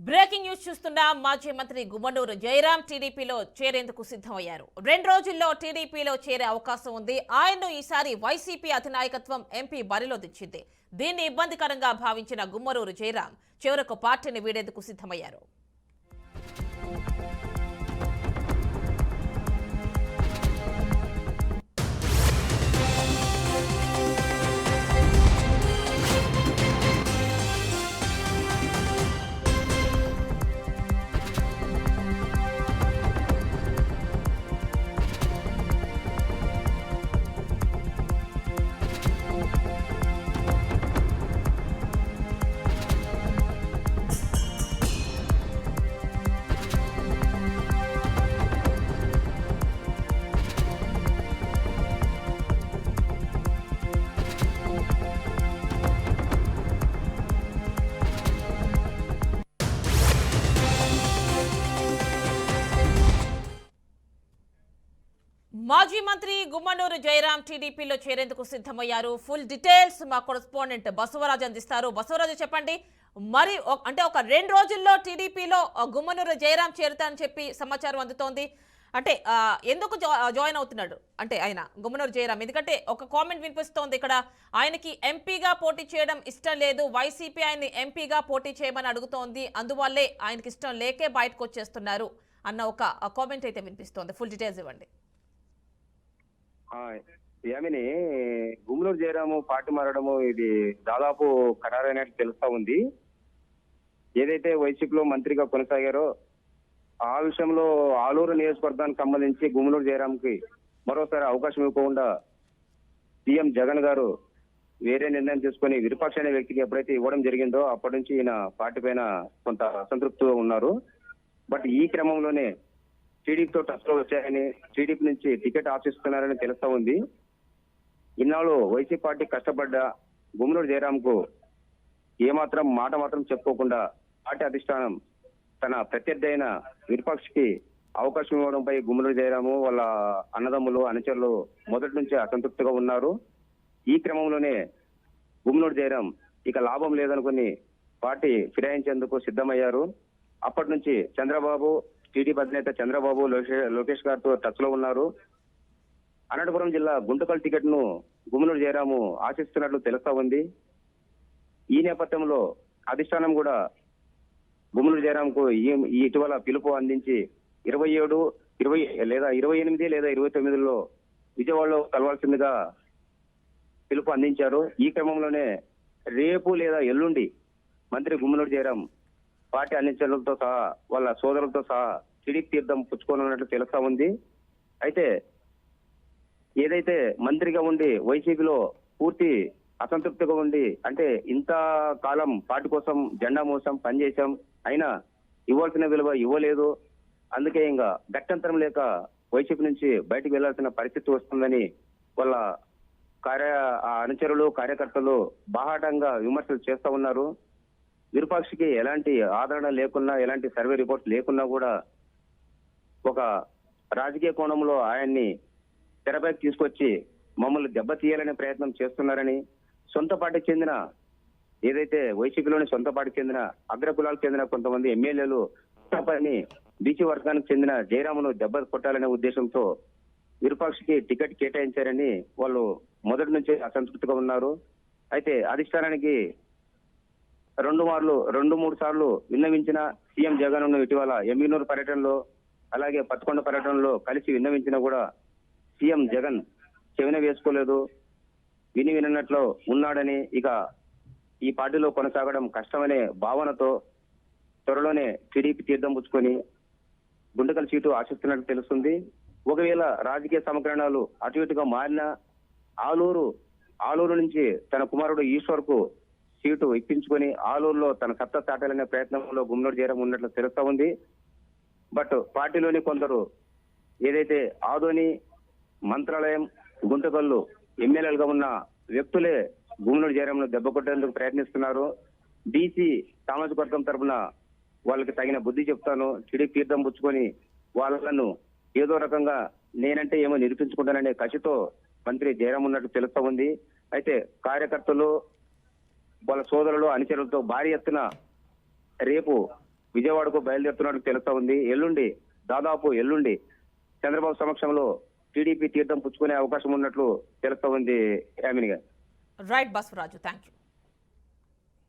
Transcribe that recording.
Breaking news చూస్తున్న మాజీ మంత్రి గుమ్మనూరు జయరాం టీడీపీలో చేరేందుకు సిద్ధమయ్యారు. 2 రోజుల్లో టీడీపీలో చేరే అవకాశం ఉంది. ఆయన్ను ఈసారి వైసీపీ అధినాయకత్వం ఎంపీ బరిలో దించింది. దీన్ని ఇబ్బందికరంగా భావించిన గుమ్మనూరు జయరాం చివరకు పార్టీని వీడేందుకు సిద్ధమయ్యారు. మాజీ మంత్రి గుమ్మనూరు జయరాం టీడీపీలో చేరేందుకు సిద్ధమయ్యారు. ఫుల్ డీటెయిల్స్ మా కరెస్పాండెంట్ బసవరాజు అందిస్తారు. బసవరాజు చెప్పండి, మరి అంటే ఒక 2 రోజుల్లో టీడీపీలో గుమ్మనూరు జయరాం చేరుతారని చెప్పి సమాచారం అందుతోంది. అంటే ఎందుకు జాయిన్ అవుతున్నాడు అంటే ఆయన గుమ్మనూరు జయరాం? ఎందుకంటే ఒక కామెంట్ వినిపిస్తోంది ఇక్కడ, ఆయనకి ఎంపీగా పోటీ చేయడం ఇష్టం లేదు, వైసీపీ ఆయన్ని ఎంపీగా పోటీ చేయమని అడుగుతోంది, అందువల్లే ఆయనకి ఇష్టం లేకే బయటకు వచ్చేస్తున్నారు అన్న ఒక కామెంట్ అయితే వినిపిస్తోంది. ఫుల్ డీటెయిల్స్ ఇవ్వండి. యామిని, గుమ్మనూరు జయరాము పార్టీ మారడము ఇది దాదాపు ఖరారైనట్టు తెలుస్తా ఉంది. ఏదైతే వైసీపీలో మంత్రిగా కొనసాగారో ఆ విషయంలో ఆలూరు నియోజకవర్గానికి సంబంధించి గుమ్మనూరు జయరాంకి మరోసారి అవకాశం ఇవ్వకుండా సీఎం జగన్ గారు వేరే నిర్ణయం తీసుకుని విరూపాక్ష అనే వ్యక్తికి ఎప్పుడైతే ఇవ్వడం జరిగిందో అప్పటి నుంచి ఈయన పార్టీ పైన కొంత అసంతృప్తిగా ఉన్నారు. బట్ ఈ క్రమంలోనే టీడీపీతో టచ్ లో వచ్చాయని, టీడీపీ నుంచి టికెట్ ఆశిస్తున్నారని తెలుస్తా ఉంది. ఇన్నాళ్ళు వైసీపీ పార్టీ కష్టపడ్డ గుమ్మనూరు జయరాంకు ఏమాత్రం మాట మాత్రం చెప్పుకోకుండా పార్టీ అధిష్టానం తన ప్రత్యర్థి అయిన విరూపాక్షకి అవకాశం ఇవ్వడంపై గుమ్మనూరు జయరాము వాళ్ళ అన్నదమ్ములు అనుచరులు మొదటి నుంచి అసంతృప్తిగా ఉన్నారు. ఈ క్రమంలోనే గుమ్మనూరు జయరాం ఇక లాభం లేదనుకుని పార్టీ ఫిరాయించేందుకు సిద్ధమయ్యారు. అప్పటి నుంచి చంద్రబాబు, టీడీపీ అధినేత చంద్రబాబు, లోకేష్ గారితో టచ్ లో ఉన్నారు. అనంతపురం జిల్లా గుంటకల్ టికెట్ ను గుమ్మనూరు జయరాము ఆశిస్తున్నట్లు తెలుస్తా ఉంది. ఈ నేపథ్యంలో అధిష్టానం కూడా గుమ్మనూరు జయరాంకు ఈ ఇటీవల పిలుపు అందించి 27, 20 లేదా 28 లేదా 29లో విజయవాడలో కలవాల్సిందిగా పిలుపు అందించారు. ఈ క్రమంలోనే రేపు లేదా ఎల్లుండి మంత్రి గుమ్మనూరు జయరాం పార్టీ అనుచరులతో సహా వాళ్ళ సోదరులతో సహా టీడీపీ తీర్థం పుచ్చుకోనున్నట్లు తెలుస్తా ఉంది. అయితే ఏదైతే మంత్రిగా ఉండి వైసీపీలో పూర్తి అసంతృప్తిగా ఉండి, అంటే ఇంత కాలం పార్టీ కోసం జెండా మోసం పనిచేశాం, అయినా ఇవ్వాల్సిన విలువ ఇవ్వలేదు, అందుకే ఇంకా గట్టంతరం లేక వైసీపీ నుంచి బయటకు వెళ్లాల్సిన పరిస్థితి వస్తుందని వాళ్ళ అనుచరులు, కార్యకర్తలు బాహాటంగా విమర్శలు చేస్తా ఉన్నారు. విరూపాక్షకి ఎలాంటి ఆదరణ లేకున్నా, ఎలాంటి సర్వే రిపోర్ట్స్ లేకున్నా కూడా ఒక రాజకీయ కోణంలో ఆయన్ని తెరపైకి తీసుకొచ్చి మమ్మల్ని దెబ్బతీయాలనే ప్రయత్నం చేస్తున్నారని, సొంత పార్టీకి చెందిన ఏదైతే వైసీపీలోని సొంత పార్టీకి చెందిన అగ్రకులాలకు చెందిన కొంతమంది ఎమ్మెల్యేలు బీసీ వర్గానికి చెందిన జయరామును దెబ్బ కొట్టాలనే ఉద్దేశంతో విరూపాక్షకి టికెట్ కేటాయించారని వాళ్ళు మొదటి నుంచి అసంతృప్తిగా ఉన్నారు. అయితే అధిష్టానానికి 2-3 సార్లు విన్నవించిన సీఎం జగన్ ఇటీవల ఎమ్మిగనూరు పర్యటనలో, అలాగే పత్తికొండ పర్యటనలో కలిసి విన్నవించినా కూడా సీఎం జగన్ చెవిన వేసుకోలేదు, వినట్లు ఉన్నాడని, ఇక ఈ పార్టీలో కొనసాగడం కష్టమనే భావనతో త్వరలోనే టీడీపీ తీర్థం పుచ్చుకొని గుంటకల్ సీటు ఆశిస్తున్నట్టు తెలుస్తుంది. ఒకవేళ రాజకీయ సమీకరణాలు అటు ఇటుగా మారినా ఆలూరు నుంచి తన కుమారుడు ఈశ్వర్ కు సీటు ఇప్పించుకొని ఆలూరులో తన సత్తా చాటాలనే ప్రయత్నంలో గుమ్మనూరు జయరాం ఉన్నట్లు తెలుస్తా ఉంది. బట్ పార్టీలోని కొందరు ఏదైతే ఆదోని, మంత్రాలయం, గుంటకల్లు ఎమ్మెల్యేలుగా ఉన్న వ్యక్తులే గుమ్మనూరు జయరాంను దెబ్బ కొట్టేందుకు ప్రయత్నిస్తున్నారు. బీసీ సామాజిక వర్గం తరఫున వాళ్ళకి తగిన బుద్ధి చెప్తాను, టీడీపీ తీర్థం పుచ్చుకొని వాళ్ళను ఏదో రకంగా నేనంటే ఏమో నిరూపించుకుంటాననే కసితో మంత్రి జయరాం ఉన్నట్టు తెలుస్తా ఉంది. అయితే కార్యకర్తలు వాళ్ళ సోదరులు అనుచరులతో భారీ ఎత్తున రేపు విజయవాడకు బయలుదేరుతున్నట్టు తెలుస్తా ఉంది. ఎల్లుండి చంద్రబాబు సమక్షంలో టీడీపీ తీర్థం పుచ్చుకునే అవకాశం ఉన్నట్లు తెలుస్తా ఉంది యామిని గారు. Right Basavaraju, thank you.